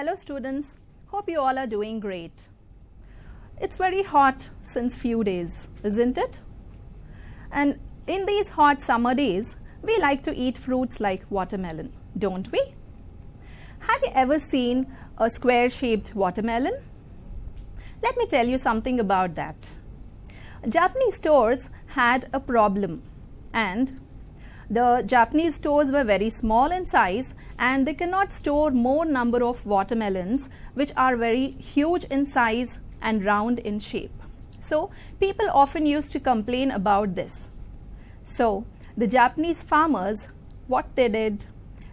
Hello students, hope you all are doing great. It's very hot since few days, isn't it? And in these hot summer days, we like to eat fruits like watermelon, don't we? Have you ever seen a square-shaped watermelon? Let me tell you something about that. Japanese stores had a problem, and the Japanese stores were very small in size and they cannot store more number of watermelons which are very huge in size and round in shape. So people often used to complain about this. So the Japanese farmers, what they did,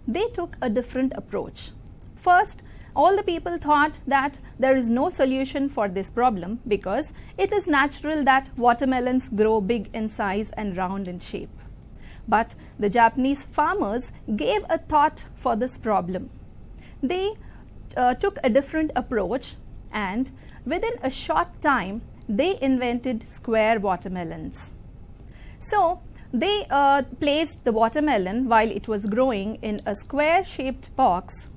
they took a different approach. First, all the people thought that there is no solution for this problem because it is natural that watermelons grow big in size and round in shape. But the Japanese farmers gave a thought for this problem. They took a different approach, and within a short time they invented square watermelons. So they placed the watermelon while it was growing in a square shaped box,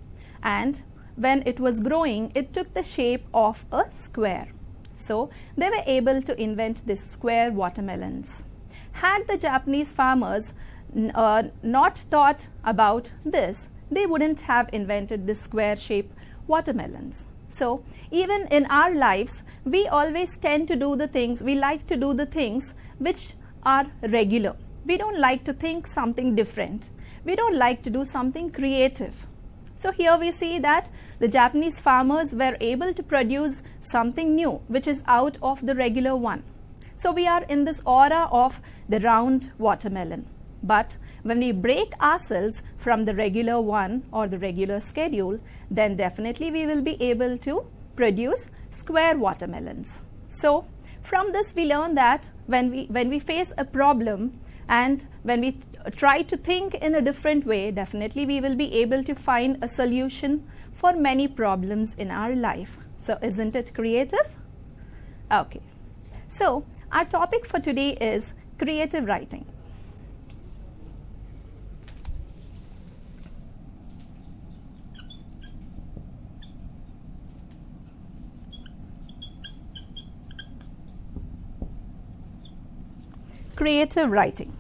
and when it was growing it took the shape of a square. So they were able to invent these square watermelons. Had the Japanese farmers not thought about this, they wouldn't have invented the square-shaped watermelons. So even in our lives, we always tend to do the things, we like to do the things which are regular. We don't like to think something different. We don't like to do something creative. So here we see that the Japanese farmers were able to produce something new which is out of the regular one. So we are in this aura of the round watermelon. But when we break ourselves from the regular one or the regular schedule, then definitely we will be able to produce square watermelons. So from this we learn that when we face a problem and when we try to think in a different way, definitely we will be able to find a solution for many problems in our life. So isn't it creative? Okay. So our topic for today is creative writing. Creative writing.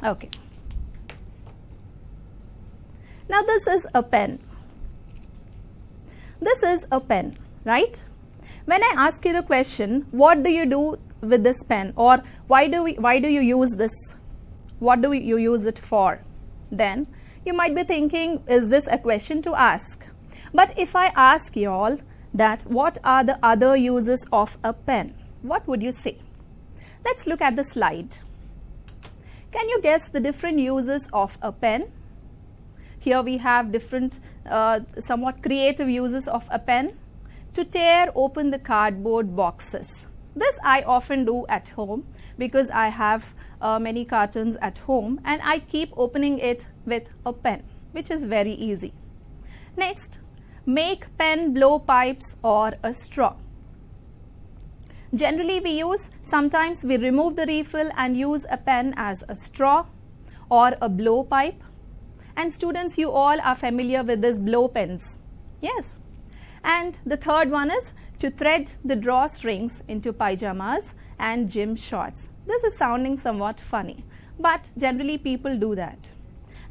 Okay. Now this is a pen. This is a pen, right? When I ask you the question, what do you do with this pen, or why do you use this? What do you use it for? Then you might be thinking, is this a question to ask? But if I ask you all that what are the other uses of a pen, what would you say? Let's look at the slide. Can you guess the different uses of a pen? Here we have different somewhat creative uses of a pen. To tear open the cardboard boxes. This I often do at home because I have many cartons at home and I keep opening it with a pen, which is very easy. Next, make pen blowpipes or a straw. Generally sometimes we remove the refill and use a pen as a straw or a blowpipe. And students, you all are familiar with these blow pens. Yes. And the third one is to thread the drawstrings into pajamas and gym shorts. This is sounding somewhat funny, but generally people do that.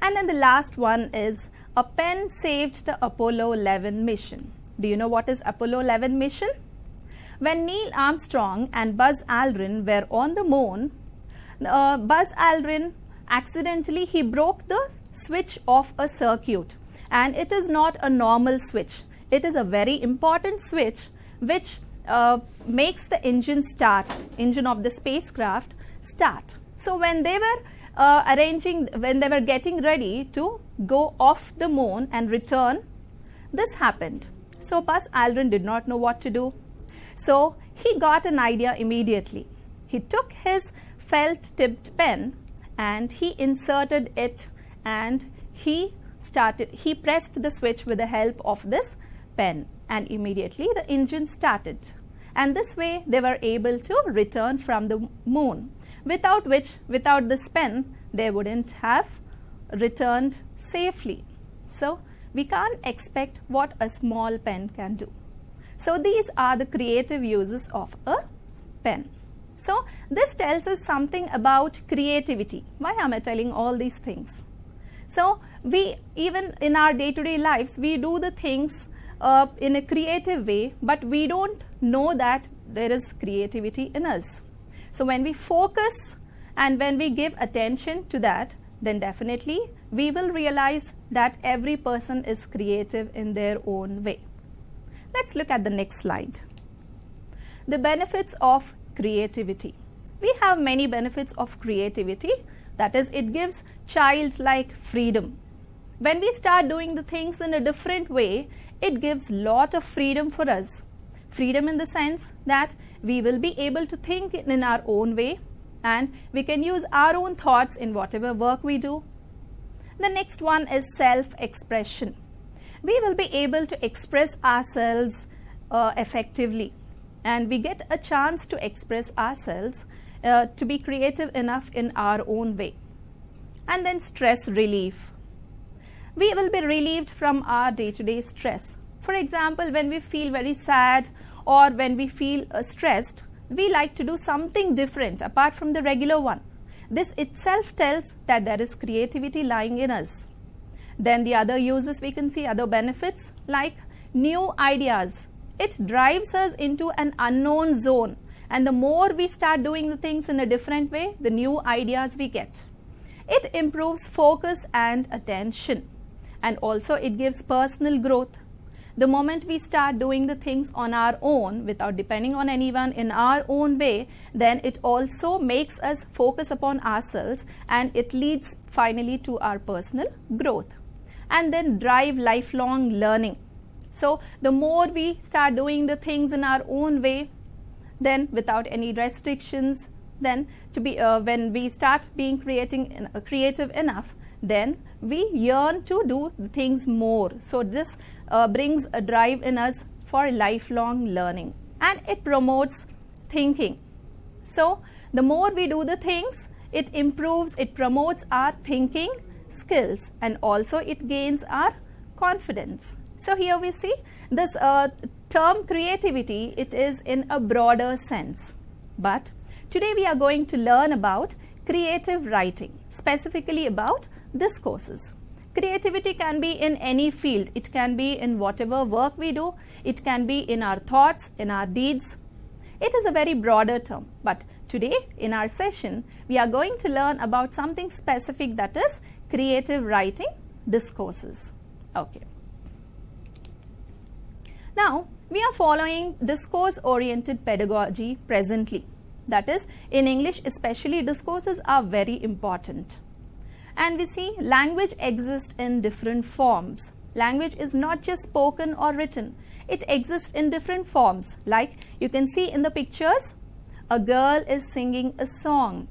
And then the last one is a pen saved the Apollo 11 mission. Do you know what is Apollo 11 mission? When Neil Armstrong and Buzz Aldrin were on the moon, Buzz Aldrin accidentally he broke the switch of a circuit, and it is not a normal switch. It is a very important switch which makes the engine of the spacecraft start. So when they were when they were getting ready to go off the moon and return, this happened. So Buzz Aldrin did not know what to do. So he got an idea immediately. He took his felt-tipped pen and he inserted it and he pressed the switch with the help of this pen, and immediately the engine started. And this way they were able to return from the moon, without this pen they wouldn't have returned safely. So we can't expect what a small pen can do. So these are the creative uses of a pen. So this tells us something about creativity. Why am I telling all these things? So we, even in our day-to-day lives, we do the things in a creative way, but we don't know that there is creativity in us. So when we focus and when we give attention to that, then definitely we will realize that every person is creative in their own way. Let's look at the next slide. The benefits of creativity. We have many benefits of creativity. That is, it gives childlike freedom. When we start doing the things in a different way, it gives lot of freedom for us. Freedom in the sense that we will be able to think in our own way and we can use our own thoughts in whatever work we do. The next one is self-expression. We will be able to express ourselves effectively, and we get a chance to express ourselves to be creative enough in our own way. And then stress relief. We will be relieved from our day-to-day stress. For example, when we feel very sad or when we feel stressed, we like to do something different apart from the regular one. This itself tells that there is creativity lying in us. Then the other uses we can see, other benefits like new ideas. It drives us into an unknown zone, and the more we start doing the things in a different way, the new ideas we get. It improves focus and attention, and also it gives personal growth. The moment we start doing the things on our own without depending on anyone in our own way, then it also makes us focus upon ourselves and it leads finally to our personal growth. And then drive lifelong learning. So the more we start doing the things in our own way, then without any restrictions, then when we start being creative enough, then we yearn to do things more. So this brings a drive in us for lifelong learning, and it promotes thinking. So the more we do the things, it promotes our thinking skills, and also it gains our confidence. So here we see this term creativity, it is in a broader sense. But today we are going to learn about creative writing, specifically about discourses. Creativity can be in any field. It can be in whatever work we do. It can be in our thoughts, in our deeds. It is a very broader term. But today in our session, we are going to learn about something specific, that is creative writing discourses. Okay. Now, we are following discourse-oriented pedagogy presently. That is, in English especially, discourses are very important. And we see language exists in different forms. Language is not just spoken or written. It exists in different forms. Like you can see in the pictures, a girl is singing a song.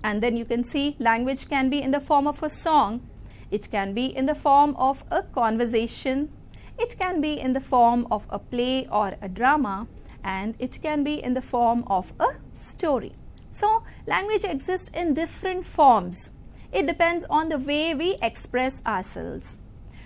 And then you can see language can be in the form of a song. It can be in the form of a conversation. It can be in the form of a play or a drama. And it can be in the form of a story. So language exists in different forms. It depends on the way we express ourselves.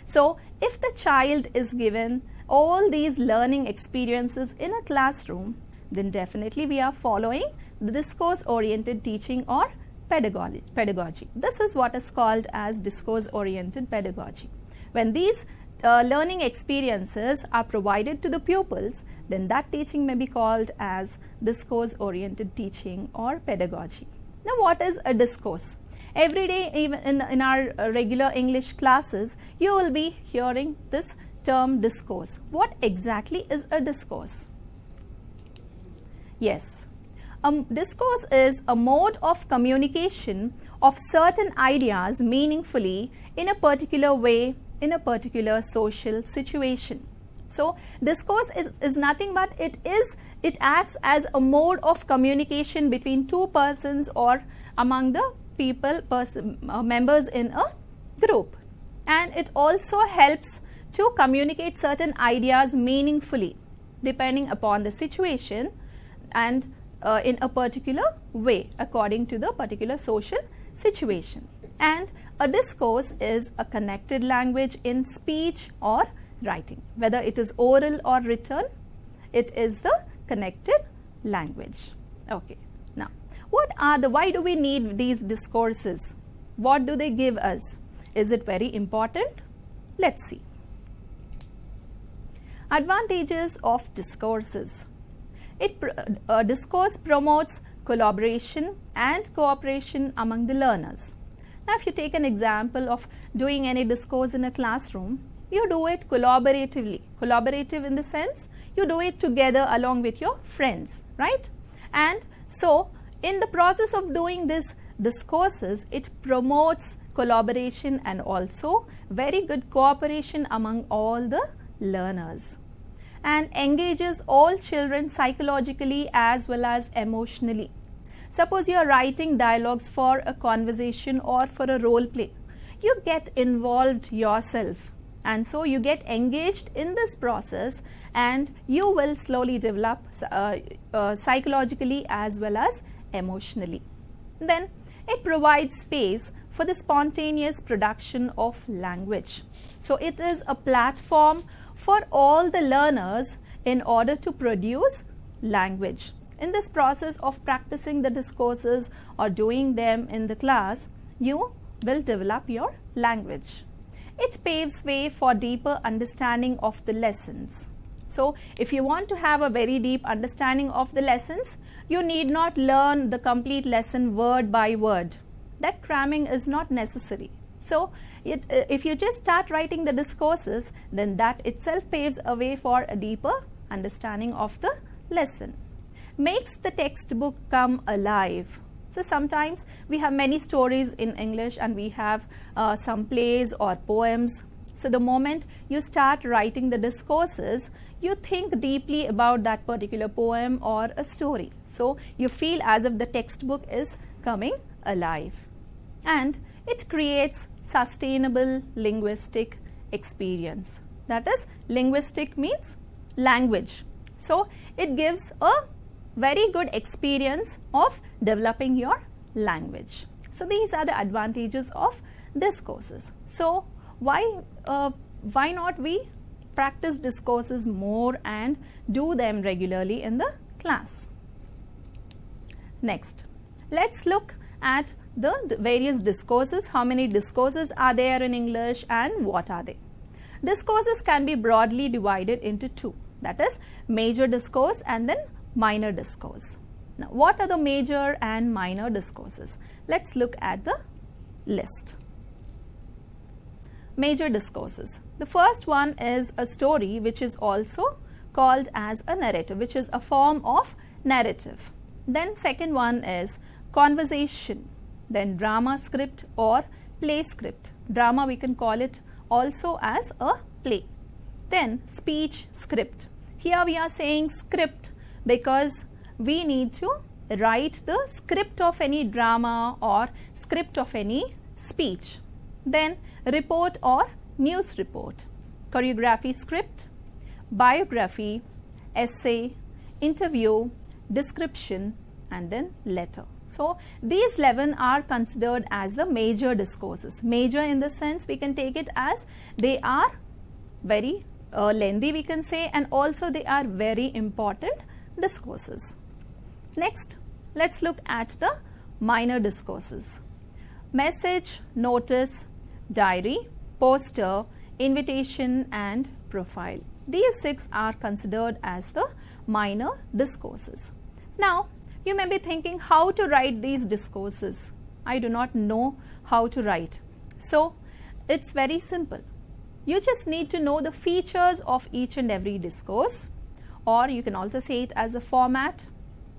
So if the child is given all these learning experiences in a classroom, then definitely we are following the discourse-oriented teaching or pedagogy. This is what is called as discourse-oriented pedagogy. When these learning experiences are provided to the pupils, then that teaching may be called as discourse-oriented teaching or pedagogy. Now, what is a discourse? Every day, even in our regular English classes, you will be hearing this term discourse. What exactly is a discourse? Yes, discourse is a mode of communication of certain ideas meaningfully in a particular way, in a particular social situation. So discourse is nothing but it acts as a mode of communication between two persons or among the members in a group, and it also helps to communicate certain ideas meaningfully depending upon the situation and in a particular way according to the particular social situation. And a discourse is a connected language in speech or writing. Whether it is oral or written, it is the connected language. Okay. Now, why do we need these discourses? What do they give us? Is it very important? Let's see. Advantages of discourses. Discourse promotes collaboration and cooperation among the learners. Now, if you take an example of doing any discourse in a classroom, you do it collaboratively. Collaborative in the sense, you do it together along with your friends, right? And so, in the process of doing these discourses, it promotes collaboration and also very good cooperation among all the learners, and engages all children psychologically as well as emotionally. Suppose you are writing dialogues for a conversation or for a role play. You get involved yourself, and so you get engaged in this process, and you will slowly develop psychologically as well as emotionally. Then it provides space for the spontaneous production of language. So it is a platform for all the learners in order to produce language. In this process of practicing the discourses or doing them in the class, you will develop your language. It paves way for deeper understanding of the lessons. So, if you want to have a very deep understanding of the lessons, you need not learn the complete lesson word by word. That cramming is not necessary. So, if you just start writing the discourses, then that itself paves a way for a deeper understanding of the lesson. Makes the textbook come alive. So sometimes we have many stories in English, and we have some plays or poems. So the moment you start writing the discourses, you think deeply about that particular poem or a story. So you feel as if the textbook is coming alive. And it creates sustainable linguistic experience. That is, linguistic means language. So it gives a very good experience of developing your language. So these are the advantages of discourses. So why not we practice discourses more and do them regularly in the class? Next, let's look at the various discourses. How many discourses are there in English and what are they? Discourses can be broadly divided into two. That is, major discourse and then minor discourse. Now, what are the major and minor discourses? Let's look at the list. Major discourses. The first one is a story, which is also called as a narrative, which is a form of narrative. Then second one is conversation. Then drama script or play script. Drama we can call it also as a play. Then speech script. Here we are saying script because we need to write the script of any drama or script of any speech. Then report or news report, choreography script, biography, essay, interview, description, and then letter. So these 11 are considered as the major discourses. Major in the sense we can take it as they are very lengthy, we can say, and also they are very important discourses. Next, let's look at the minor discourses. Message, notice, diary, poster, invitation, and profile. These 6 are considered as the minor discourses. Now, you may be thinking how to write these discourses. I do not know how to write. So, it's very simple. You just need to know the features of each and every discourse, or you can also say it as a format.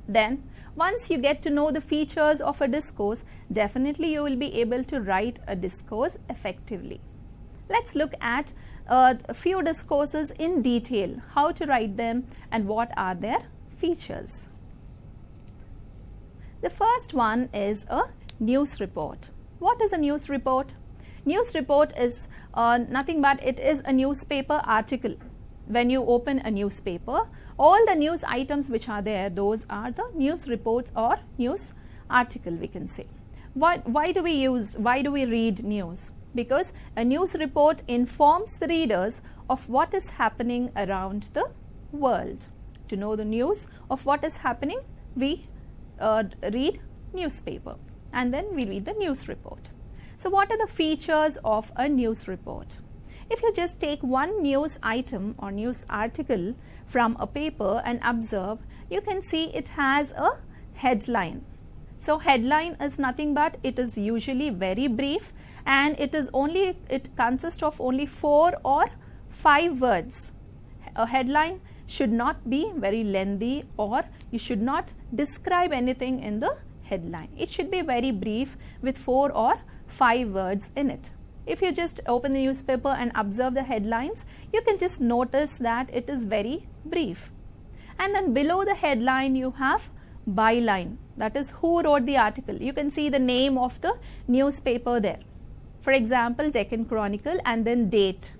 Then, once you get to know the features of a discourse, definitely you will be able to write a discourse effectively. Let's look at a few discourses in detail, how to write them and what are their features. The first one is a news report. What is a news report? News report is nothing but it is a newspaper article. When you open a newspaper, all the news items which are there, those are the news reports or news article we can say. why do we read news? Because a news report informs the readers of what is happening around the world. To know the news of what is happening, we read newspaper and then we read the news report. So what are the features of a news report? If you just take one news item or news article from a paper and observe, you can see it has a headline. So headline is nothing but it is usually very brief, and it consists of only 4 or 5 words. A headline should not be very lengthy, or you should not describe anything in the headline. It should be very brief with 4 or 5 words in it. If you just open the newspaper and observe the headlines, you can just notice that it is very brief. And then below the headline you have byline, that is who wrote the article. You can see the name of the newspaper there. For example, Deccan Chronicle, and then date,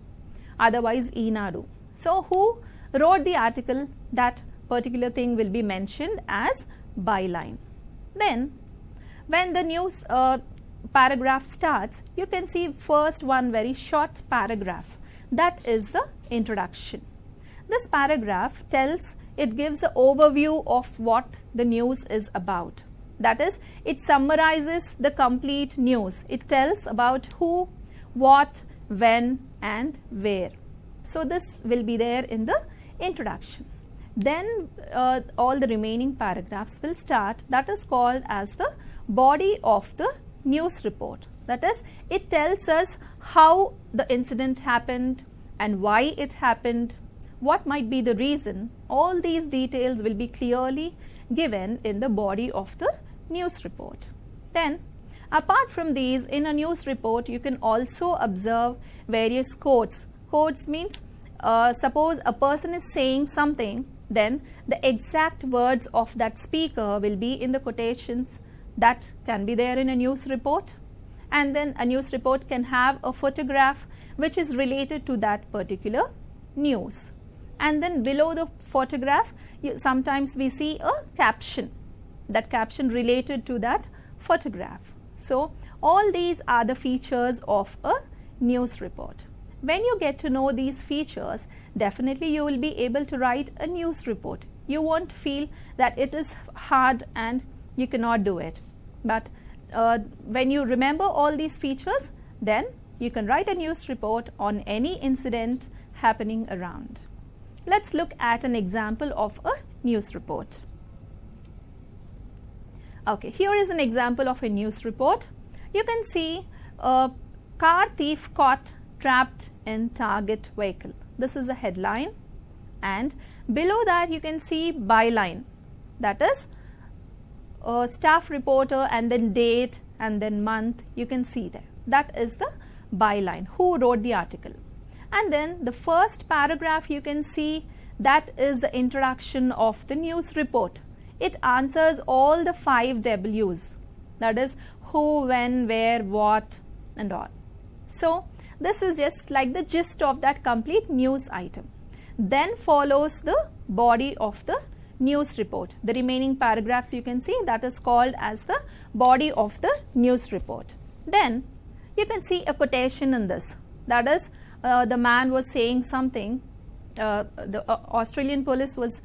otherwise Eenadu. So who wrote the article, that particular thing will be mentioned as byline. Then when the news paragraph starts, you can see first one very short paragraph, that is the introduction. This paragraph gives the overview of what the news is about. That is, it summarizes the complete news. It tells about who, what, when and where. So this will be there in the introduction. Then all the remaining paragraphs will start. That is called as the body of the news report. That is, it tells us how the incident happened and why it happened, what might be the reason. All these details will be clearly given in the body of the news report. Then apart from these, in a news report you can also observe various quotes. Quotes means suppose a person is saying something, then the exact words of that speaker will be in the quotations. That can be there in a news report. And then a news report can have a photograph which is related to that particular news. And then below the photograph, sometimes we see a caption, that caption related to that photograph. So all these are the features of a news report. When you get to know these features, definitely you will be able to write a news report. You won't feel that it is hard and you cannot do it. But when you remember all these features, then you can write a news report on any incident happening around. Let's look at an example of a news report. Okay, here is an example of a news report. You can see a car thief caught trapped in target vehicle. This is the headline, and below that you can see byline, that is a staff reporter and then date and then month. You can see there, that is the byline, who wrote the article. And then the first paragraph you can see, that is the introduction of the news report. It answers all the 5 W's, that is who, when, where, what and all. So this is just like the gist of that complete news item. Then follows the body of the news report. The remaining paragraphs you can see, that is called as the body of the news report. Then you can see a quotation in this, that is the man was saying something, the Australian police was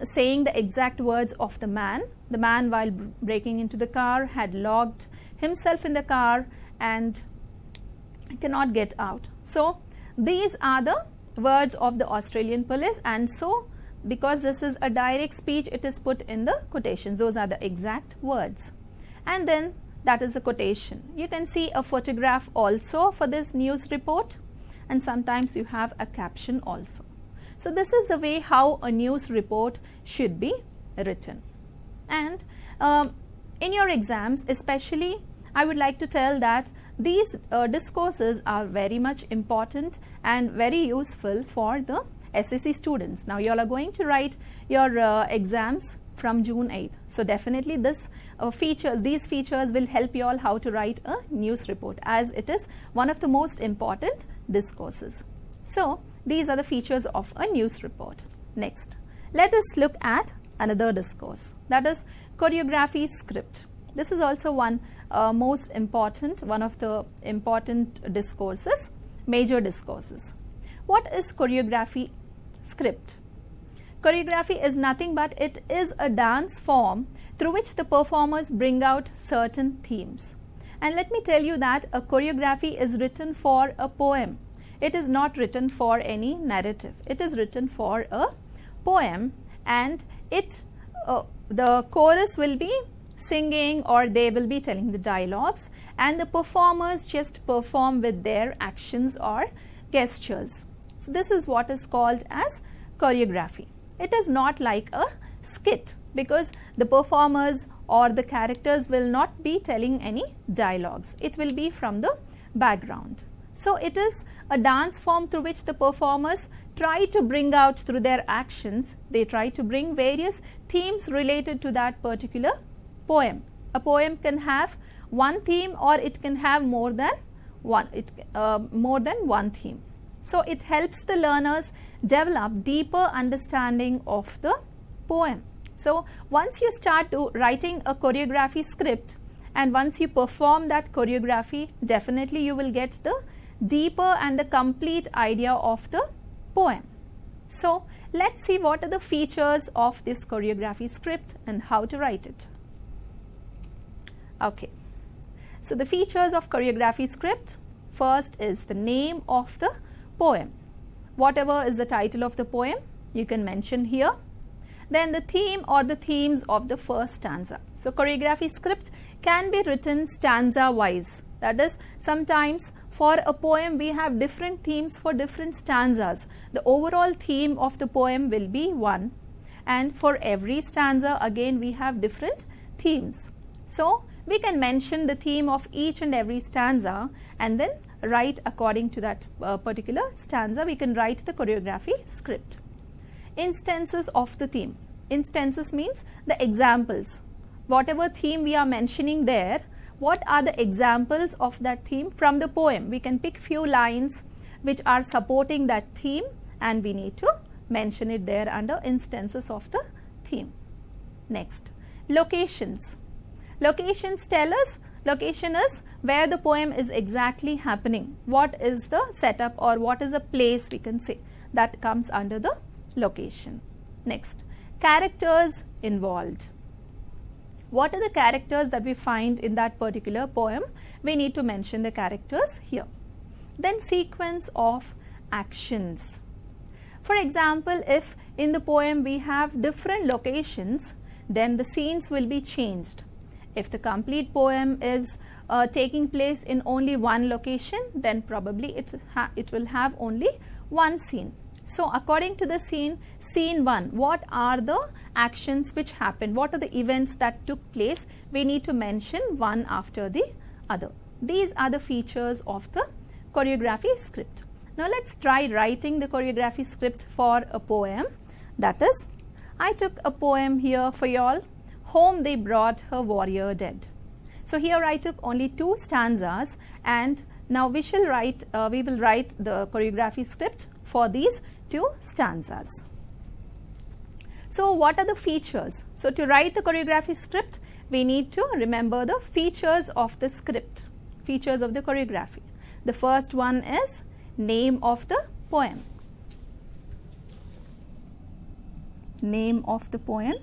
saying the exact words of the man. The man, while breaking into the car, had locked himself in the car and cannot get out. So these are the words of the Australian police, and so because this is a direct speech, it is put in the quotations. Those are the exact words. And then that is a quotation. You can see a photograph also for this news report, and sometimes you have a caption also. So this is the way how a news report should be written. And in your exams especially, I would like to tell that these discourses are very much important and very useful for the SSC students. Now you all are going to write your exams from June 8th. So definitely these features will help you all how to write a news report, as it is one of the most important discourses. So these are the features of a news report. Next, let us look at another discourse, that is choreography script. This is also one most important, one of the important discourses, major discourses. What is choreography script? Choreography is nothing but it is a dance form through which the performers bring out certain themes. And let me tell you that a choreography is written for a poem. It is not written for any narrative. It is written for a poem, and the chorus will be singing or they will be telling the dialogues, and the performers just perform with their actions or gestures. So this is what is called as choreography. It is not like a skit, because the performers or the characters will not be telling any dialogues. It will be from the background. So it is a dance form through which the performers try to bring out through their actions, they try to bring various themes related to that particular poem. A poem can have one theme or it can have more than one theme. So it helps the learners develop deeper understanding of the poem. So once you start writing a choreography script, and once you perform that choreography, definitely you will get the deeper and the complete idea of the poem. So let's see what are the features of this choreography script and how to write it. Okay, so the features of choreography script, first is the name of the poem. Whatever is the title of the poem, you can mention here. Then the theme or the themes of the first stanza. So choreography script can be written stanza wise. That is, sometimes for a poem we have different themes for different stanzas. The overall theme of the poem will be one, and for every stanza again we have different themes. So we can mention the theme of each and every stanza and then write according to that particular stanza. We can write the choreography script. Instances of the theme. Instances means the examples. Whatever theme we are mentioning there, what are the examples of that theme from the poem? We can pick few lines which are supporting that theme and we need to mention it there under instances of the theme. Next, locations. Locations tell us, location is where the poem is exactly happening. What is the setup or what is a place, we can say, that comes under the location. Next, characters involved. What are the characters that we find in that particular poem? We need to mention the characters here. Then sequence of actions. For example, if in the poem we have different locations, then the scenes will be changed. If the complete poem is taking place in only one location, then probably it will have only one scene. So according to the scene 1, what are the actions which happened? What are the events that took place? We need to mention one after the other. These are the features of the choreography script. Now let's try writing the choreography script for a poem. That is, I took a poem here for y'all. Home they brought her warrior dead. So here I took only 2 stanzas, and now we will write the choreography script for these 2 stanzas. So what are the features? So to write the choreography script, we need to remember the features of the script, features of the choreography. The first one is name of the poem. Name of the poem.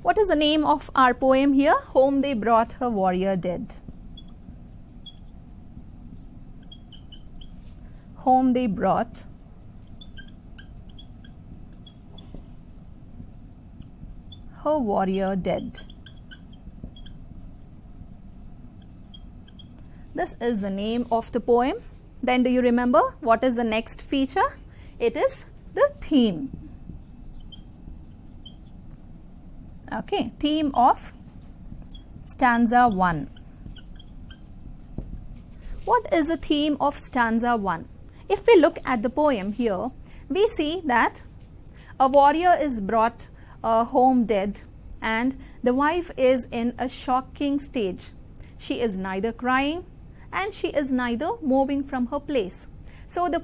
What is the name of our poem here? Home they brought her warrior dead. Home they brought her warrior dead. This is the name of the poem. Then do you remember what is the next feature? It is the theme. Okay, theme of stanza 1. What is the theme of stanza 1? If we look at the poem here, we see that a warrior is brought home dead, and the wife is in a shocking stage. She is neither crying and she is neither moving from her place. So the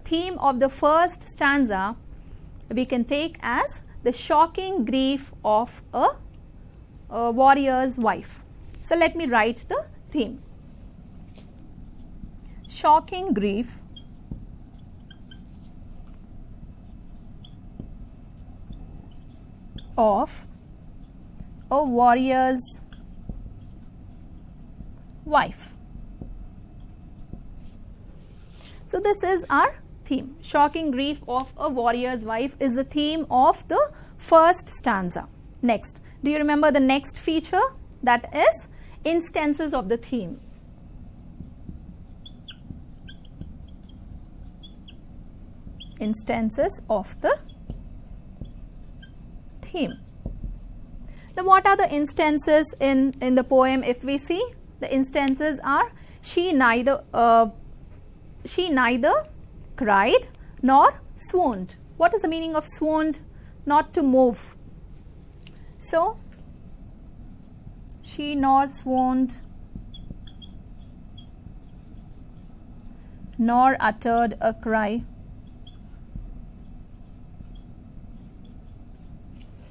theme of the first stanza we can take as the shocking grief of a warrior's wife. So let me write the theme. Shocking grief of a warrior's wife. So this is our theme. Shocking grief of a warrior's wife is the theme of the first stanza. Next, do you remember the next feature? That is instances of the theme. Instances of the theme. Now, what are the instances in the poem? If we see, the instances are she neither cried nor swooned. What is the meaning of swooned? Not to move. So, she nor swooned nor uttered a cry.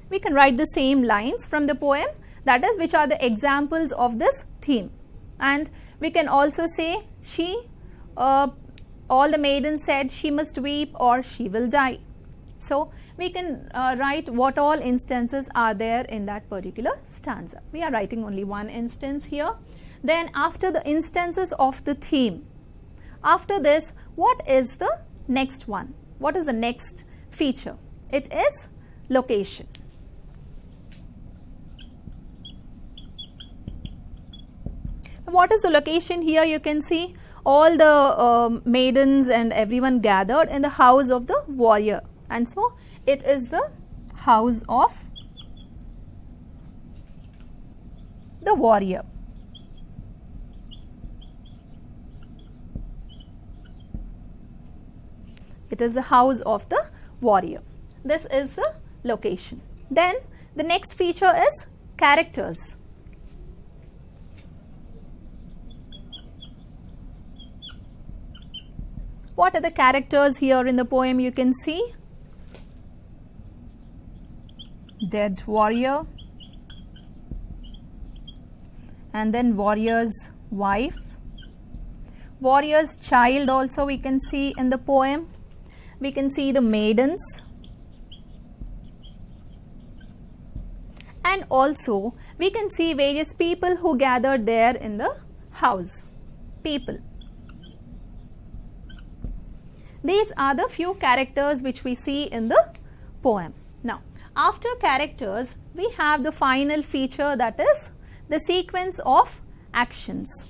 We can write the same lines from the poem, that is, which are the examples of this theme. And we can also say she, all the maidens said she must weep or she will die. So we can write what all instances are there in that particular stanza. We are writing only one instance here. Then after the instances of the theme, after this, what is the next one? What is the next feature? It is location. What is the location here? You can see all the maidens and everyone gathered in the house of the warrior, and so it is the house of the warrior. It is the house of the warrior. This is the location. Then the next feature is characters. What are the characters here in the poem? You can see dead warrior, and then warrior's wife, warrior's child also we can see in the poem. We can see the maidens, and also we can see various people who gathered there in the house. People. These are the few characters which we see in the poem. Now, after characters, we have the final feature, that is the sequence of actions.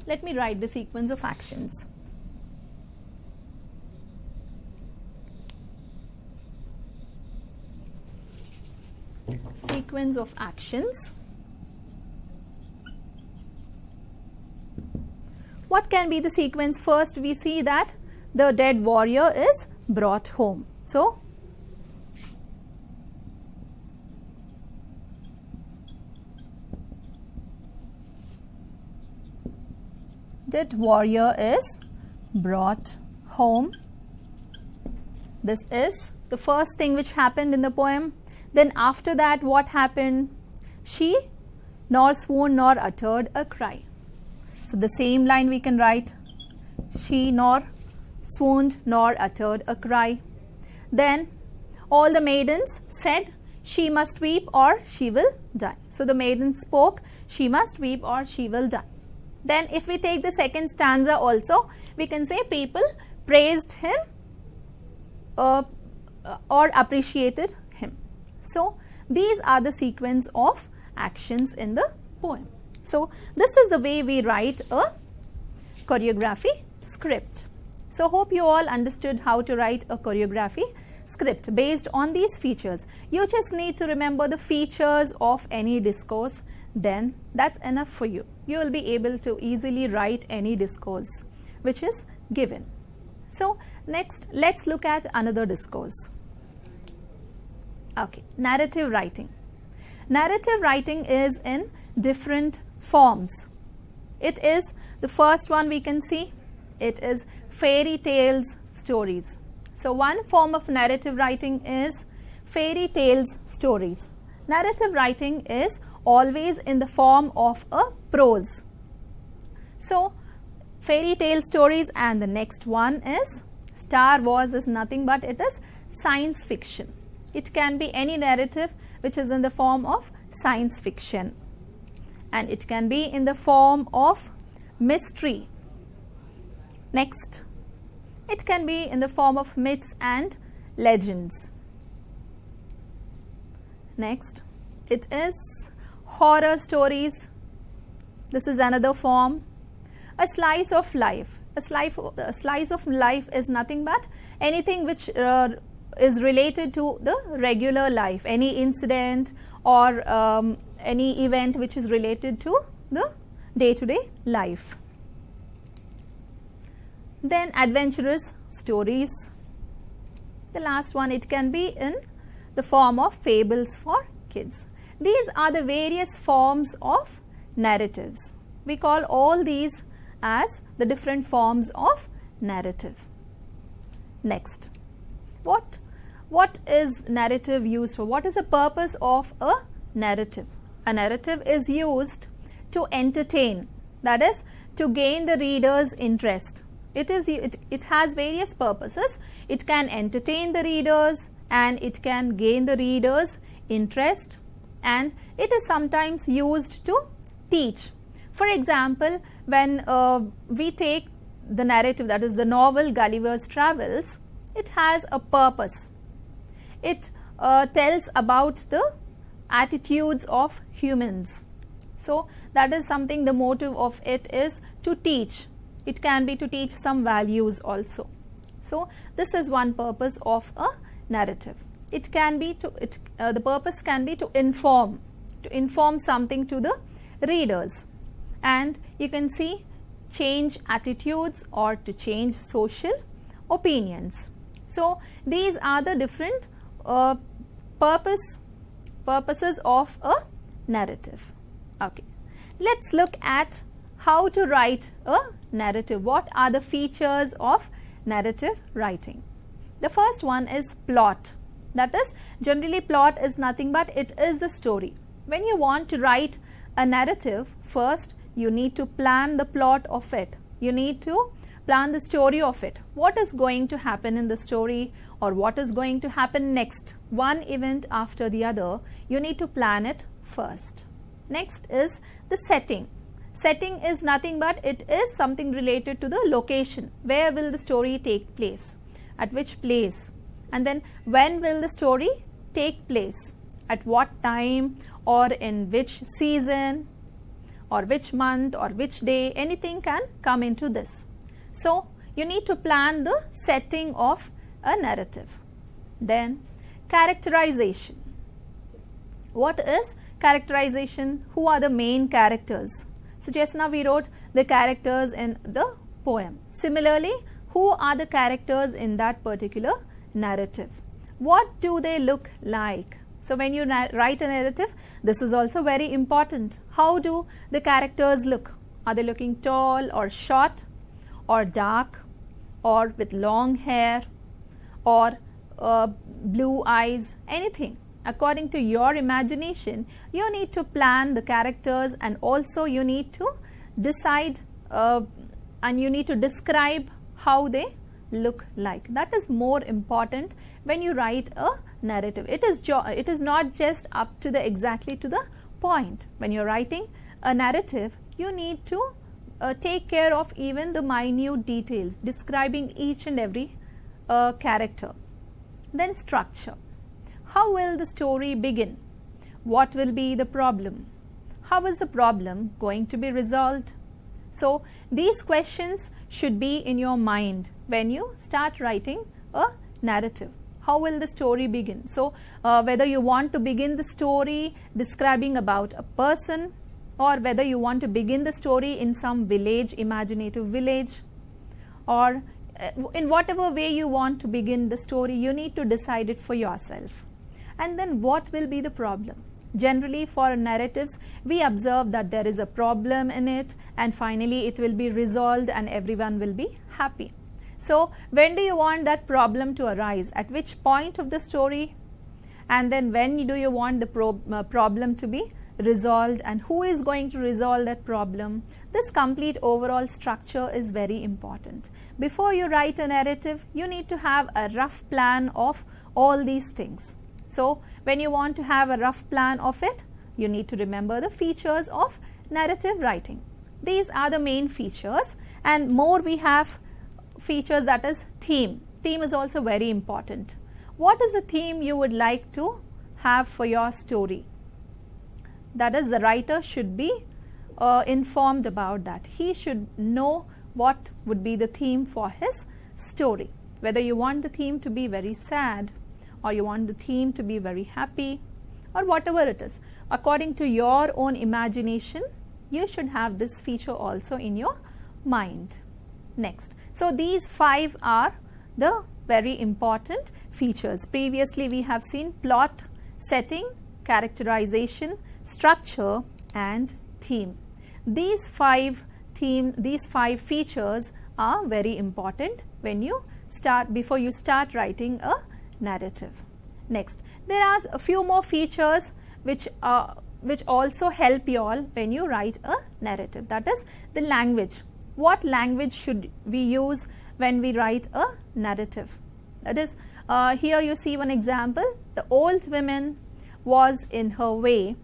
Let me write the sequence of actions. Sequence of actions. What can be the sequence? First, we see that the dead warrior is brought home. So, dead warrior is brought home. This is the first thing which happened in the poem. Then after that, what happened? She nor swooned nor uttered a cry. So the same line we can write, she nor swooned nor uttered a cry. Then all the maidens said she must weep or she will die. So the maidens spoke, she must weep or she will die. Then if we take the second stanza also, we can say people praised him or appreciated him. So these are the sequence of actions in the poem. So this is the way we write a choreography script. So hope you all understood how to write a choreography script based on these features. You just need to remember the features of any discourse, then that's enough for you. You will be able to easily write any discourse which is given. So next, let's look at another discourse. Okay, narrative writing. Narrative writing is in different forms. It is the first one we can see. It is fairy tales, stories. So one form of narrative writing is fairy tales stories. Narrative writing is always in the form of a prose. So, fairy tale stories, and the next one is Star Wars is nothing but it is science fiction. It can be any narrative which is in the form of science fiction, and it can be in the form of mystery. Next, it can be in the form of myths and legends. Next, it is horror stories. This is another form. A slice of life. A slice of life is nothing but anything which is related to the regular life, any incident or any event which is related to the day-to-day life. Then adventurous stories. The last one, it can be in the form of fables for kids. These are the various forms of narratives. We call all these as the different forms of narrative. Next, what is narrative used for? What is the purpose of a narrative? A narrative is used to entertain, that is, to gain the reader's interest. It has various purposes. It can entertain the readers, and it can gain the reader's interest, and it is sometimes used to teach. For example, when we take the narrative, that is the novel Gulliver's Travels, it has a purpose. It tells about the attitudes of humans. So that is something, the motive of it is to teach. It can be to teach some values also. So this is one purpose of a narrative. It can be the purpose can be to inform something to the readers, and you can see change attitudes or to change social opinions. So these are the different purposes of a narrative. Okay, let's look at how to write a narrative. What are the features of narrative writing? The first one is plot. That is, generally plot is nothing but it is the story. When you want to write a narrative, first you need to plan the plot of it. You need to plan the story of it. What is going to happen in the story, or what is going to happen next, one event after the other, you need to plan it first. Next is the setting. Setting is nothing but it is something related to the location. Where will the story take place? At which place? And then when will the story take place? At what time, or in which season, or which month, or which day? Anything can come into this. So you need to plan the setting of a narrative. Then characterization. What is characterization? Who are the main characters? So just now we wrote the characters in the poem. Similarly, who are the characters in that particular narrative? What do they look like? So when you write a narrative, this is also very important. How do the characters look? Are they looking tall or short, or dark, or with long hair, or blue eyes? Anything. According to your imagination, you need to plan the characters, and also you need to decide and you need to describe how they look like. That is more important when you write a narrative. It is not just up to exactly to the point. When you are writing a narrative, you need to take care of even the minute details, describing each and every character. Then structure. How will the story begin? What will be the problem? How is the problem going to be resolved? So these questions should be in your mind when you start writing a narrative. How will the story begin? So whether you want to begin the story describing about a person, or whether you want to begin the story in some village, imaginative village, or in whatever way you want to begin the story, you need to decide it for yourself. And then what will be the problem? Generally for narratives, we observe that there is a problem in it, and finally it will be resolved and everyone will be happy. So when do you want that problem to arise? At which point of the story? and then when do you want the problem to be resolved, and who is going to resolve that problem. This complete overall structure is very important. Before you write a narrative, you need to have a rough plan of all these things. So when you want to have a rough plan of it, you need to remember the features of narrative writing. These are the main features, and more we have features, that is theme. Theme is also very important. What is the theme you would like to have for your story? That is, the writer should be informed about that. He should know what would be the theme for his story. Whether you want the theme to be very sad, or you want the theme to be very happy, or whatever it is, according to your own imagination, you should have this feature also in your mind. Next, so these 5 are the very important features. Previously we have seen plot, setting, characterization, structure and theme. These 5 features are very important when you before you start writing a narrative. Next, there are a few more features which also help you all when you write a narrative. That is the language. What language should we use when we write a narrative? That is, here you see one example. The old woman was in her way.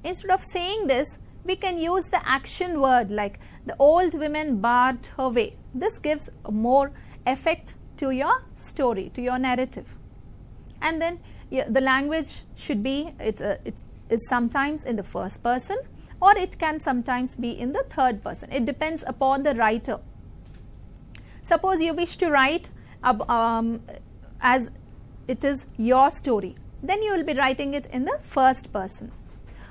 Instead of saying this, we can use the action word like the old woman barred her way. This gives more effect to your story, to your narrative. And then the language should be, it is sometimes in the first person, or it can sometimes be in the third person. It depends upon the writer. Suppose you wish to write as it is your story, then you will be writing it in the first person.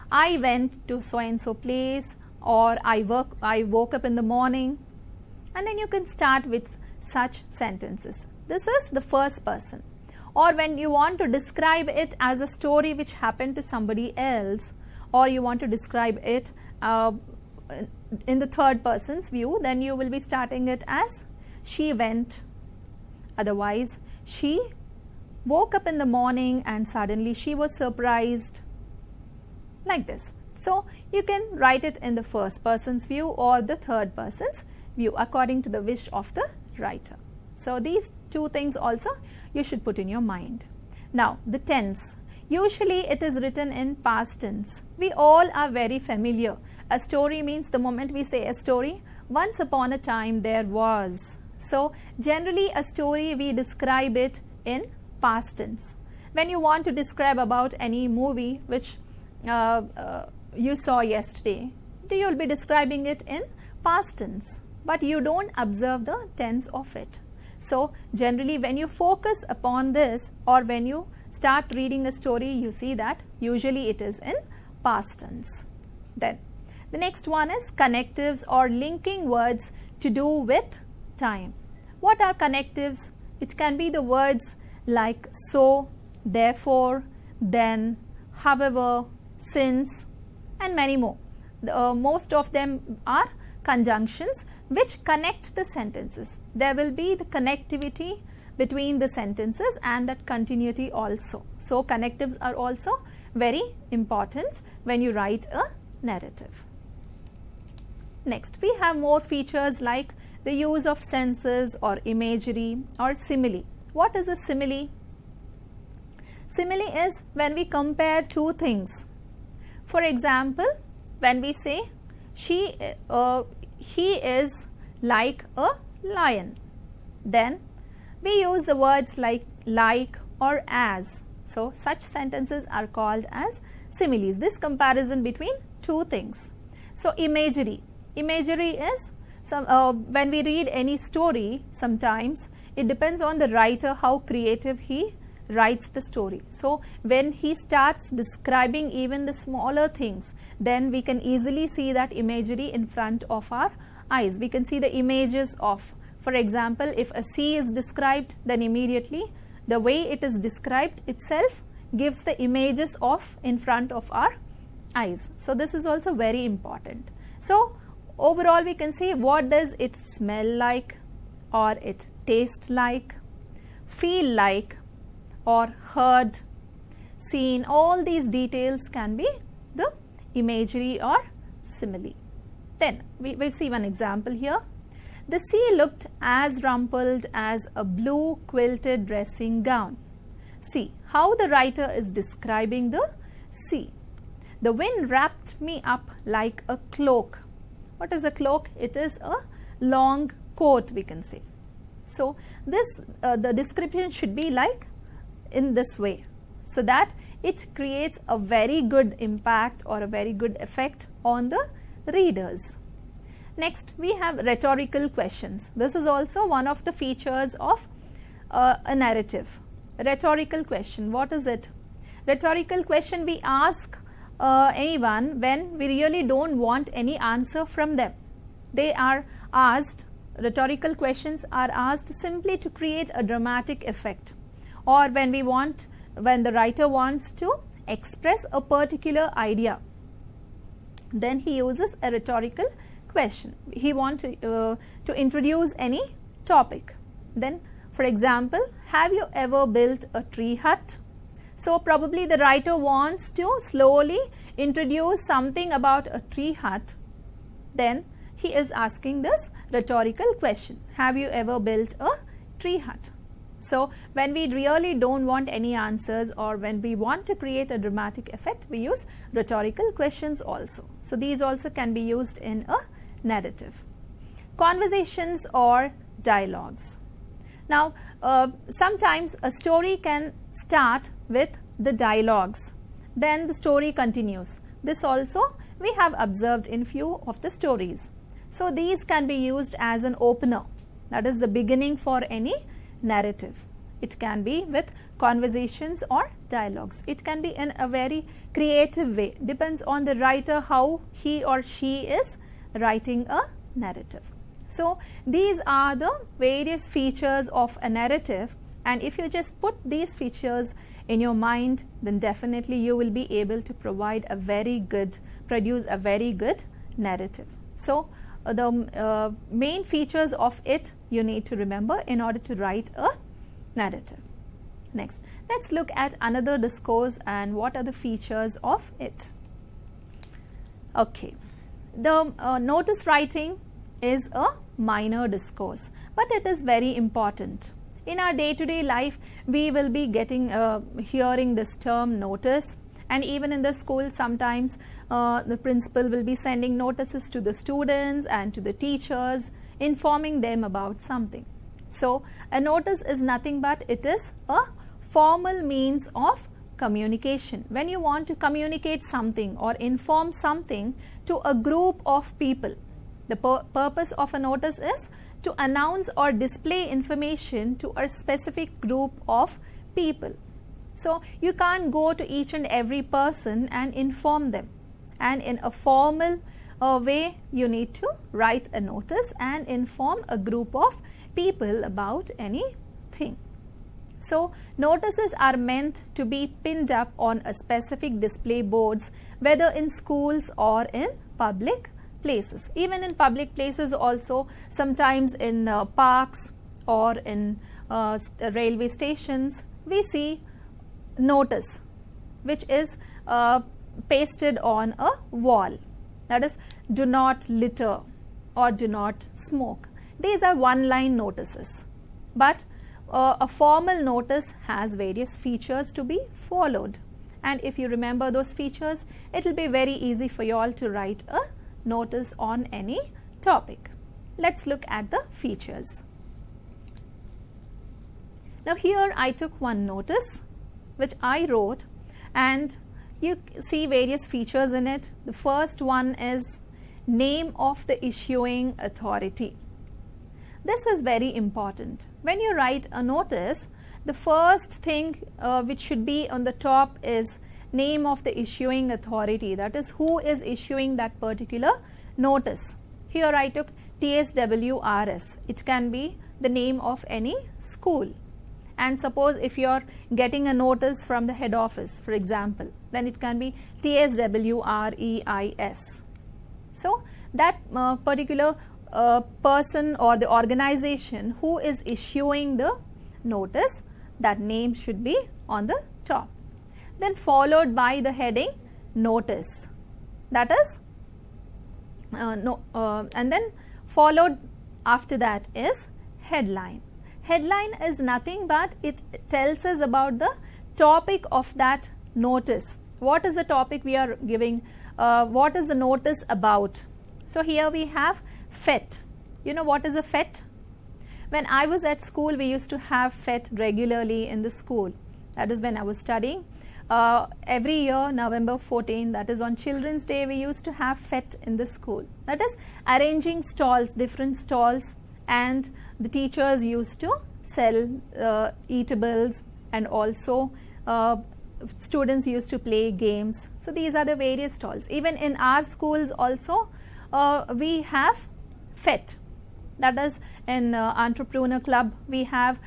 I went to so and so place, or I woke up in the morning, and then you can start with such sentences. This is the first person. Or when you want to describe it as a story which happened to somebody else, or you want to describe it in the third person's view, then you will be starting it as she went. Otherwise, she woke up in the morning and suddenly she was surprised, like this. So you can write it in the first person's view or the third person's view according to the wish of the writer. So these 2 things also you should put in your mind. Now the tense. Usually it is written in past tense. We all are very familiar. A story means, the moment we say a story, once upon a time there was. So generally a story we describe it in past tense. When you want to describe about any movie which you saw yesterday, you will be describing it in past tense, but you don't observe the tense of it. So generally when you focus upon this, or when you start reading a story, you see that usually it is in past tense. Then the next one is connectives, or linking words to do with time. What are connectives? It can be the words like so, therefore, then, however, since, and many more. Most of them are conjunctions which connect the sentences. There will be the connectivity between the sentences and that continuity also. So connectives are also very important when you write a narrative. Next, we have more features like the use of senses or imagery or simile. What is a simile? Simile is when we compare 2 things. For example, when we say he is like a lion, then we use the words like or as. So such sentences are called as similes. This comparison between 2 things. So imagery. Imagery is when we read any story, sometimes it depends on the writer how creative he writes the story. So when he starts describing even the smaller things, then we can easily see that imagery in front of our eyes. We can see the images of, for example, if a sea is described, then immediately the way it is described itself gives the images of in front of our eyes. So this is also very important. So overall we can see, what does it smell like, or it taste like, feel like, or heard, seen, all these details can be the imagery or simile. Then we will see one example here. The sea looked as rumpled as a blue quilted dressing gown. See how the writer is describing the sea. The wind wrapped me up like a cloak. What is a cloak? It is a long coat, we can say. So this the description should be like in this way, so that it creates a very good impact or a very good effect on the readers. Next, we have rhetorical questions. This is also one of the features of a narrative. Rhetorical question, what is it? Rhetorical question we ask anyone when we really don't want any answer from them. They are asked, rhetorical questions are asked simply to create a dramatic effect, or when the writer wants to express a particular idea, then he uses a rhetorical question. He wants to introduce any topic. Then, for example, have you ever built a tree hut? So probably the writer wants to slowly introduce something about a tree hut. Then he is asking this rhetorical question, have you ever built a tree hut? So when we really don't want any answers, or when we want to create a dramatic effect, we use rhetorical questions also. So these also can be used in a narrative. Conversations or dialogues. Now sometimes a story can start with the dialogues, then the story continues. This also we have observed in few of the stories. So these can be used as an opener, that is the beginning for any narrative. It can be with conversations or dialogues. It can be in a very creative way, depends on the writer how he or she is writing a narrative. So these are the various features of a narrative, and if you just put these features in your mind, then definitely you will be able to produce a very good narrative. So the main features of it you need to remember in order to write a narrative. Next, let's look at another discourse and what are the features of it. Okay, the notice writing is a minor discourse, but it is very important. In our day-to-day life, we will be hearing this term notice, and even in the school sometimes the principal will be sending notices to the students and to the teachers, informing them about something. So a notice is nothing but it is a formal means of communication. When you want to communicate something or inform something to a group of people, the purpose of a notice is to announce or display information to a specific group of people. So you can't go to each and every person and inform them, and in a formal way you need to write a notice and inform a group of people about anything. So notices are meant to be pinned up on a specific display boards, whether in schools or in public places. Even in public places also, sometimes in parks or in railway stations, we see notice which is pasted on a wall, that is, do not litter or do not smoke. These are one-line notices, but a formal notice has various features to be followed, and if you remember those features, it will be very easy for you all to write a notice on any topic. Let's look at the features. Now here I took one notice which I wrote, and you see various features in it. The first one is name of the issuing authority. This is very important. When you write a notice, the first thing which should be on the top is name of the issuing authority, that is, who is issuing that particular notice. Here I took TSWRS. It can be the name of any school, and suppose if you are getting a notice from the head office, for example, then it can be TSWREIS. So that particular person or the organization who is issuing the notice, that name should be on the top. then followed by the heading notice, that is and then followed after that is headline. Headline is nothing but it tells us about the topic of that notice. What is the topic we are giving? What is the notice about? So here we have FET. You know what is a FET? When I was at school, we used to have FET regularly in the school. That is when I was studying. Every year, November 14, that is on Children's Day, we used to have FET in the school. That is arranging stalls, different stalls, and the teachers used to sell eatables, and also students used to play games. So these are the various stalls. Even in our schools also, we have FET. That is in Entrepreneur Club, we have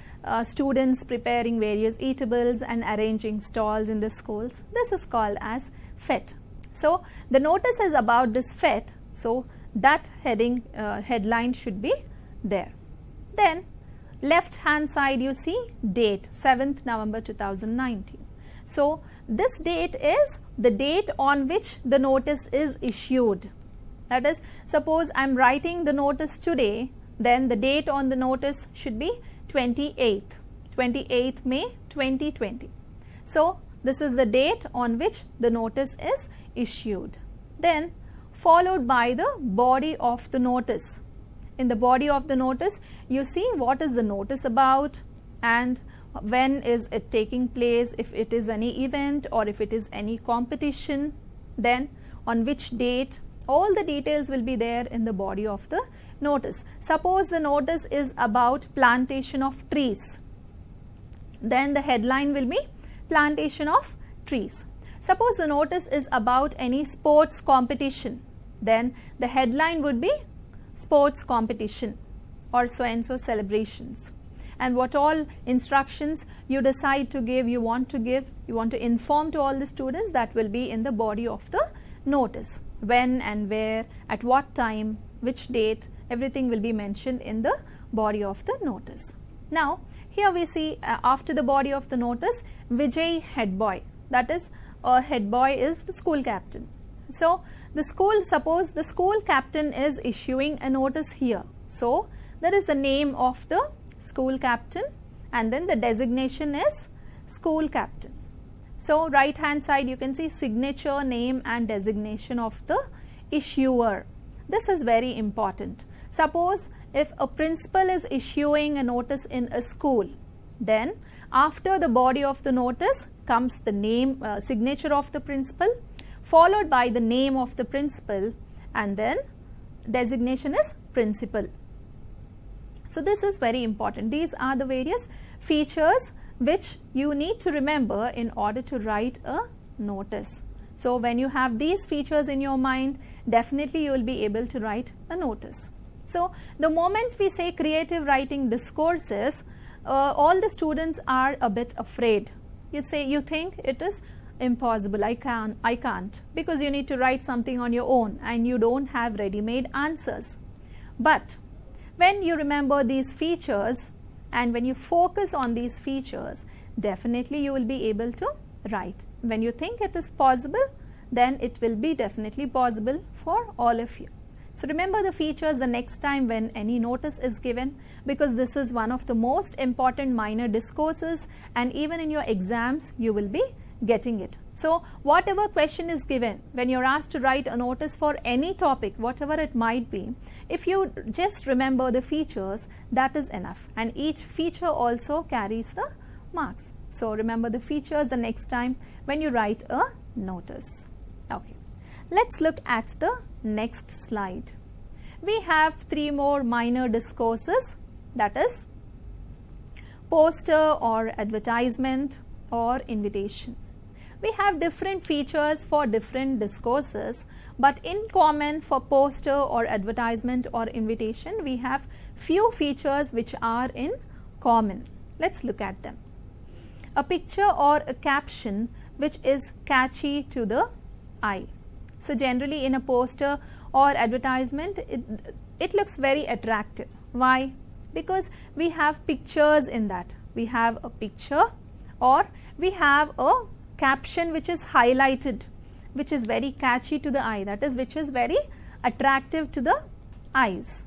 students preparing various eatables and arranging stalls in the schools. This is called as FET. So the notice is about this FET, so that heading headline should be there. Then left hand side you see date, 7th November 2019. So this date is the date on which the notice is issued. That is, suppose I am writing the notice today, then the date on the notice should be 28th May 2020. So this is the date on which the notice is issued. Then followed by the body of the notice. In the body of the notice, you see what is the notice about and when is it taking place, if it is any event or if it is any competition, then on which date. All the details will be there in the body of the notice. Suppose the notice is about plantation of trees, then the headline will be plantation of trees. Suppose the notice is about any sports competition, then the headline would be sports competition or so and so celebrations. And what all instructions you decide to give, you want to inform to all the students, that will be in the body of the notice. When and where, at what time, which date, everything will be mentioned in the body of the notice. Now here we see after the body of the notice, Vijay head boy, that is head boy is the school captain. So the school, suppose the school captain is issuing a notice here. So there is the name of the school captain and then the designation is school captain. So right hand side you can see signature, name and designation of the issuer. This is very important. Suppose if a principal is issuing a notice in a school, then after the body of the notice comes the name, signature of the principal, followed by the name of the principal, and then designation is principal. So this is very important. These are the various features which you need to remember in order to write a notice. So when you have these features in your mind, definitely you will be able to write a notice. So the moment we say creative writing discourses, all the students are a bit afraid. You think it is impossible, I can't, because you need to write something on your own and you don't have ready-made answers. But when you remember these features and when you focus on these features, definitely you will be able to write. When you think it is possible, then it will be definitely possible for all of you. So remember the features the next time when any notice is given, because this is one of the most important minor discourses, and even in your exams you will be getting it. So whatever question is given, when you're asked to write a notice for any topic, whatever it might be, if you just remember the features, that is enough, and each feature also carries the marks. So remember the features the next time when you write a notice. Okay, let's look at the next slide. We have 3 more minor discourses, that is poster or advertisement or invitation. We have different features for different discourses, but in common for poster or advertisement or invitation, we have few features which are in common. Let's look at them. A picture or a caption which is catchy to the eye. So generally in a poster or advertisement, it looks very attractive. Why? Because we have pictures in that. We have a picture or we have a caption which is highlighted, which is very catchy to the eye, that is, which is very attractive to the eyes.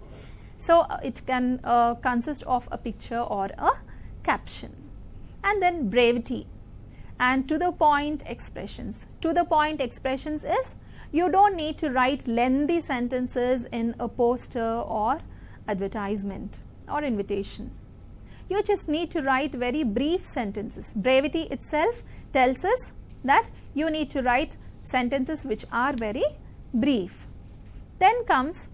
So it can consist of a picture or a caption. And then brevity and to the point expressions. To the point expressions is, you don't need to write lengthy sentences in a poster or advertisement or invitation. You just need to write very brief sentences. Brevity itself tells us that you need to write sentences which are very brief. Then comes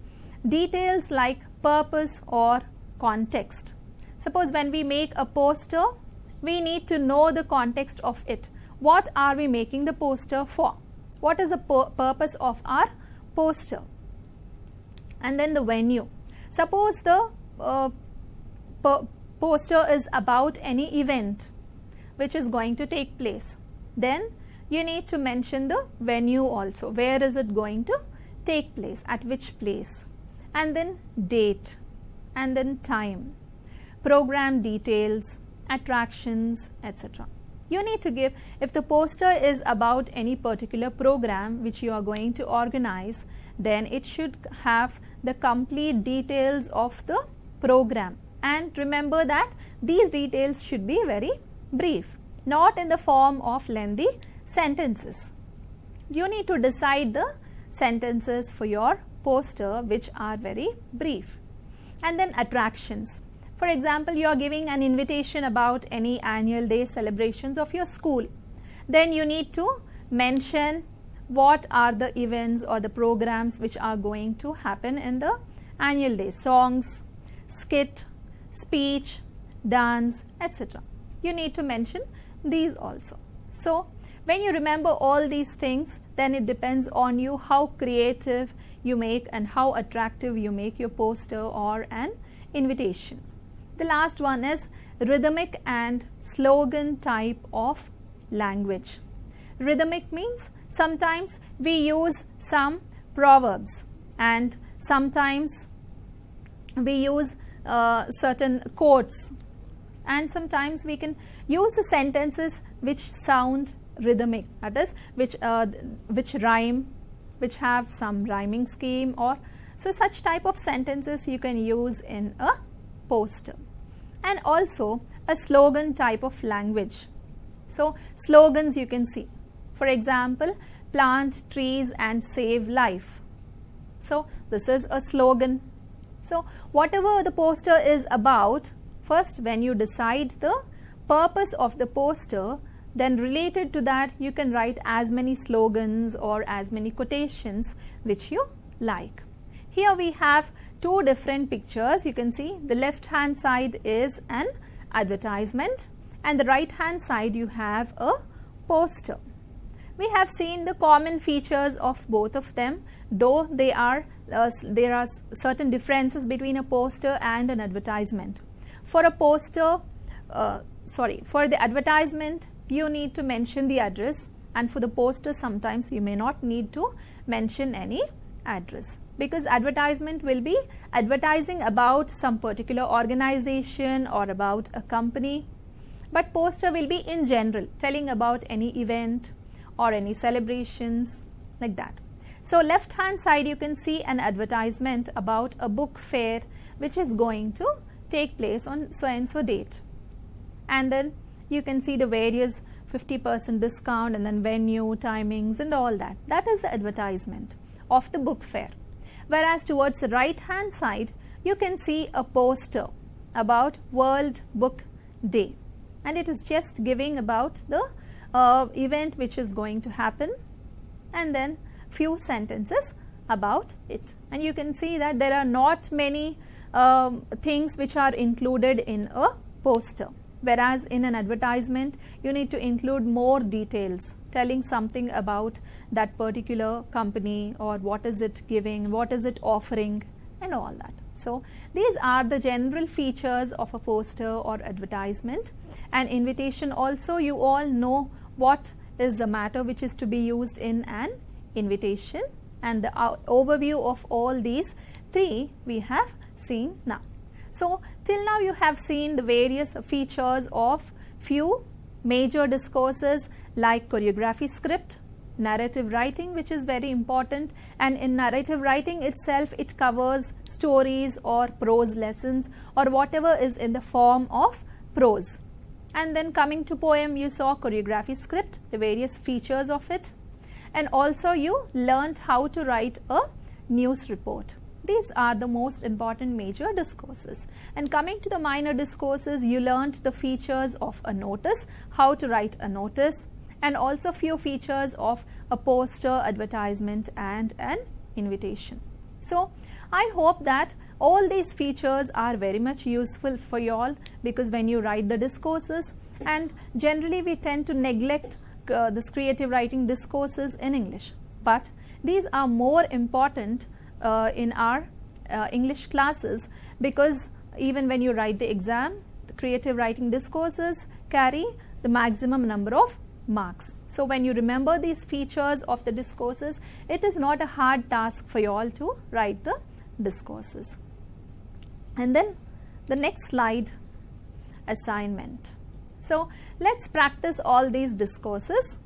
details like purpose or context. Suppose when we make a poster, we need to know the context of it. What are we making the poster for? What is the purpose of our poster? And then the venue. Suppose the poster is about any event which is going to take place. Then you need to mention the venue also. Where is it going to take place? At which place? And then date. And then time. Program details, attractions, etc. You need to give, if the poster is about any particular program which you are going to organize, then it should have the complete details of the program. And remember that these details should be very brief, not in the form of lengthy sentences. You need to decide the sentences for your poster which are very brief. And then attractions. For example, you are giving an invitation about any annual day celebrations of your school. Then you need to mention what are the events or the programs which are going to happen in the annual day. Songs, skit, speech, dance, etc. You need to mention these also. So, when you remember all these things, then it depends on you how creative you make and how attractive you make your poster or an invitation. The last one is rhythmic and slogan type of language. Rhythmic means sometimes we use some proverbs and sometimes we use certain quotes, and sometimes we can use the sentences which sound rhythmic, that is, which rhyme, which have some rhyming scheme, or so such type of sentences you can use in a poster. And also a slogan type of language. So slogans you can see, for example, plant trees and save life. So this is a slogan. So whatever the poster is about, first when you decide the purpose of the poster, then related to that you can write as many slogans or as many quotations which you like. Here we have two different pictures. You can see the left hand side is an advertisement and the right hand side you have a poster. We have seen the common features of both of them, though there are certain differences between a poster and an advertisement. For a poster, for the advertisement, you need to mention the address, and for the poster sometimes you may not need to mention any address, because advertisement will be advertising about some particular organization or about a company, but poster will be in general telling about any event or any celebrations, like that. So left hand side you can see an advertisement about a book fair which is going to take place on so and so date, and then you can see the various 50% discount and then venue, timings and all that. That is the advertisement of the book fair. Whereas towards the right hand side you can see a poster about World Book Day, and it is just giving about the event which is going to happen and then few sentences about it. And you can see that there are not many things which are included in a poster, whereas in an advertisement you need to include more details telling something about that particular company or what is it giving, what is it offering and all that. So these are the general features of a poster or advertisement. And invitation also, you all know what is the matter which is to be used in an invitation, and the overview of all these three we have seen now. So till now you have seen the various features of few major discourses like choreography script, narrative writing, which is very important, and in narrative writing itself it covers stories or prose lessons or whatever is in the form of prose. And then coming to poem, you saw choreography script, the various features of it, and also you learnt how to write a news report. These are the most important major discourses. And coming to the minor discourses, you learnt the features of a notice, how to write a notice, and also few features of a poster, advertisement and an invitation. So I hope that all these features are very much useful for you all, because when you write the discourses, and generally we tend to neglect this creative writing discourses in English, but these are more important in our English classes, because even when you write the exam, the creative writing discourses carry the maximum number of marks. So when you remember these features of the discourses, it is not a hard task for you all to write the discourses. And then the next slide, assignment. So let's practice all these discourses.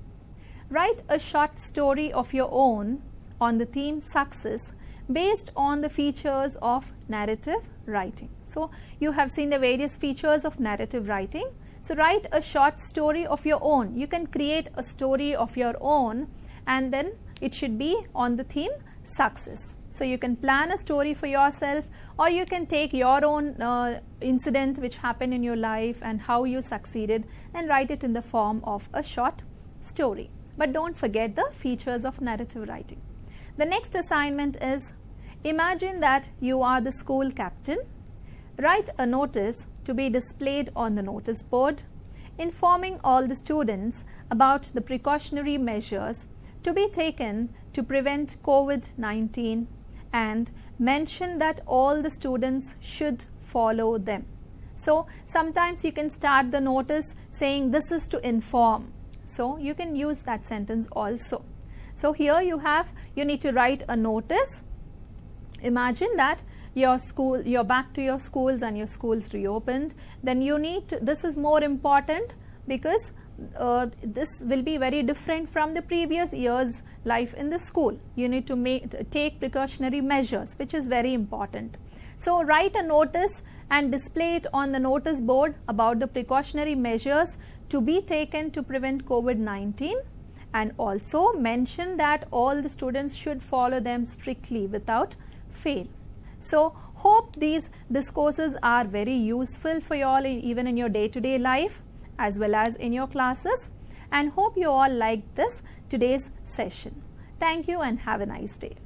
Write a short story of your own on the theme success based on the features of narrative writing. So you have seen the various features of narrative writing. So write a short story of your own. You can create a story of your own, and then it should be on the theme success. So you can plan a story for yourself, or you can take your own incident which happened in your life and how you succeeded and write it in the form of a short story. But don't forget the features of narrative writing. The next assignment is, imagine that you are the school captain. Write a notice to be displayed on the notice board, informing all the students about the precautionary measures to be taken to prevent COVID-19, and mention that all the students should follow them. So sometimes you can start the notice saying this is to inform. So you can use that sentence also. So here you need to write a notice. Imagine that you're back to your schools and your schools reopened. Then you need to, this is more important because this will be very different from the previous year's life in the school. You need to take precautionary measures, which is very important. So write a notice and display it on the notice board about the precautionary measures to be taken to prevent COVID-19, and also mention that all the students should follow them strictly without fail. So hope these discourses are very useful for you all even in your day-to-day life as well as in your classes, and hope you all liked this today's session. Thank you and have a nice day.